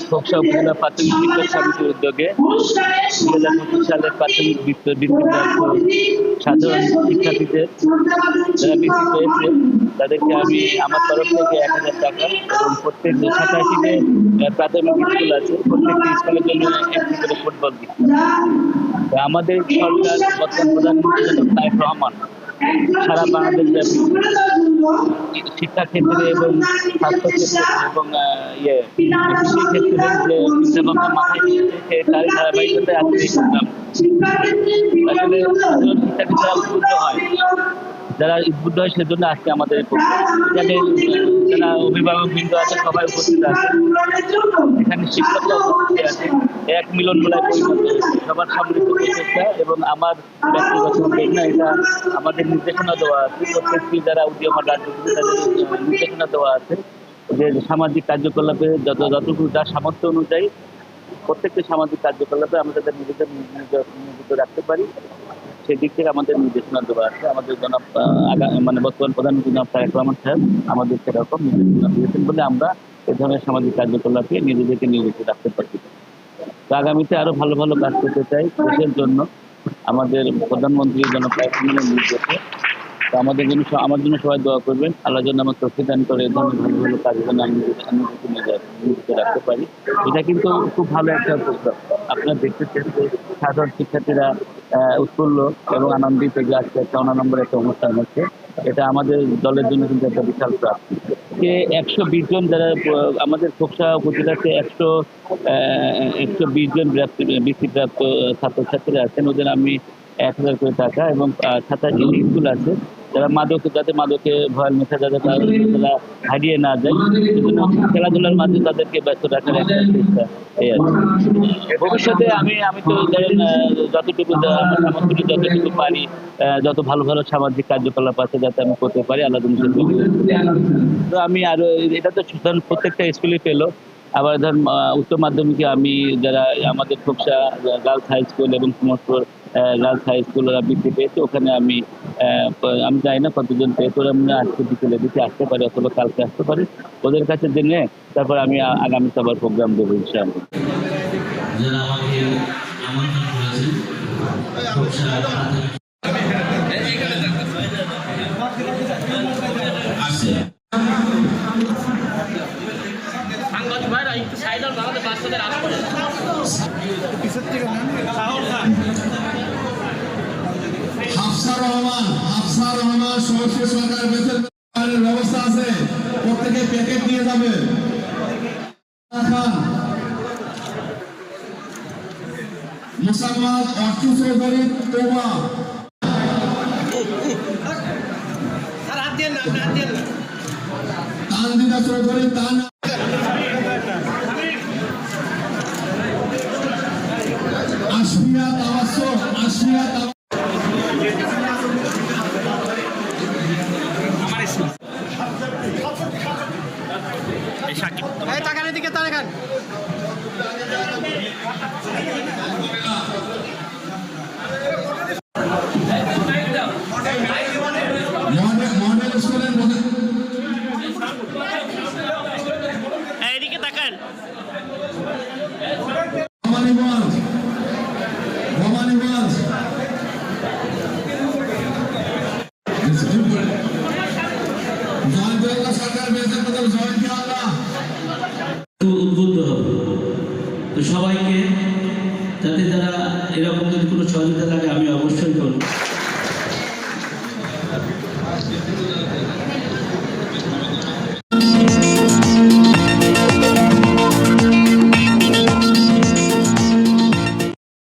খোকসা উপজেলা প্রাথমিক শিক্ষক সমিতির উদ্যোগে 2025 সালের প্রাথমিক বৃত্তি সাধারণ শিক্ষার্থীদের যারা বৃত্তি পেয়েছে তাদেরকে আমি আমার তরফ থেকে 1000 টাকা এবং প্রত্যেক 87টি প্রাথমিক স্কুল আছে, প্রত্যেকটি স্কুলের জন্য একটি করে ফুটবল দিচ্ছি। আমাদের সরকার বর্তমান প্রধানমন্ত্রী তারেক রহমান সারা বাংলাদেশ ব্যাপী শিক্ষা ক্ষেত্রে এবং স্বাস্থ্য ক্ষেত্রে এবং কৃষি ক্ষেত্রে যে চিন্তাভাবনা মাথায় নিয়েছে তার ধারাবাহিকতায় আজকে এই প্রোগ্রাম। আসলে শিক্ষার্থীরা উদ্বুদ্ধ হয়, যারা উদ্বুদ্ধ হয় সেজন্য আজকে আমাদের এখানে যারা অভিভাবক বৃন্দ আছে সবাই উপস্থিত আছে, এখানে শিক্ষকরা উপস্থিত আছে, এক মিলন মেলায় পরিণত সবার সম্মিলিত প্রচেষ্টা এবং আমার ব্যক্তিগত উদ্যোগ না, এটা আমাদের নির্দেশনা দেওয়া আছে। প্রত্যেকটি যারা উদীয়মান রাজনীতি তাদের নির্দেশনা দেওয়া আছে যে সামাজিক কার্যকলাপে যতটুকু যার সামর্থ্য অনুযায়ী প্রত্যেকটি সামাজিক কার্যকলাপে আমরা তাদের নিজেদের নিয়োজিত রাখতে পারি, সেদিক থেকে আমাদের নির্দেশনা দেওয়া আছে। আমাদের জনাব বর্তমান প্রধানমন্ত্রী জনাব তারেক রহমান সাহেব আমাদের সেরকম নির্দেশনা দিয়েছেন বলে আমরা এ ধরনের সামাজিক কার্যকলাপে নিজেদেরকে নিয়োজিত রাখতে পারি। তো আগামীতে আরো ভালো ভালো কাজ করতে চাই দেশের জন্য, আমাদের প্রধানমন্ত্রী জনাব তারেক রহমানের নির্দেশে। তো আমার জন্য সবাই দোয়া করবেন, আল্লাহ যেন আমার তৌফিক দান করে এই ধরনের ভালো ভালো কাজের জন্য আমি নিয়োজিত রাখতে পারি। এটা কিন্তু খুব ভালো একটা প্রোগ্রাম। আপনারা দেখতেছেন যে সাধারণ শিক্ষার্থীরা উৎফুল্ল এবং আনন্দিত যে আজকে একটা নম্বরের একটা অনুষ্ঠান হচ্ছে, এটা আমাদের দলের জন্য কিন্তু একটা বিশাল প্রাপ্তি। যে 120 জন যারা আমাদের খোকসা উপজেলাতে 120 জন বৃত্তিপ্রাপ্ত ছাত্রছাত্রীরা আছেন, ওদের আমি 1000 করে টাকা এবং 27টি স্কুল আছে যারা মাদকে ভয়াল নেশা যাদের তারা হারিয়ে না যায়, সেজন্য খেলাধুলার মাধ্যমে তাদেরকে ব্যস্ত রাখার একটা চেষ্টা এই আছে। ভবিষ্যতে আমি তো ধরেন যতটুকু আমার সামর্থ্য যতটুকু পারি, যত ভালো ভালো সামাজিক কার্যকলাপ আছে যাতে আমি করতে পারি, আল্লাহ তো আমি আরো এটা তো প্রত্যেকটা স্কুলে পেলো। আবার ধর উচ্চ মাধ্যমিকে আমি যারা আমাদের খোকসা গার্লস হাই স্কুল এবং কুমোরপুর গার্লস হাই স্কুল ওরা বৃত্তি পেয়েছে, ওখানে আমি জানি না কতজন পেয়েছে, ওরা মনে আজকে বিকেলে দিকে আসতে পারে অথবা কালকে আসতে পারে, ওদের কাছে জেনে তারপর আমি আগামী সবার প্রোগ্রাম দেবো ইনশাআল্লাহ। হাফসা রহমান সরাসরি সরকার বেতনের ব্যবস্থা আছে, প্রত্যেকে প্যাকেট নিয়ে যাবে। মুসাম্মদ অর্থ চৌধুরী তোবা, তানজিদা চৌধুরী তানা, আশমিয়া তাওয়াসসুল টাকার দিকে তাকান। মডেল স্কুলের এইদিকে তাকান। ভবানীগঞ্জ সরকার বেতন জয়েন্ট আল্লাহ উদ্বুদ্ধ হবে। তো সবাইকে যাতে যারা এরকম যদি কোনো সহযোগিতা লাগে আমি অবশ্যই করব।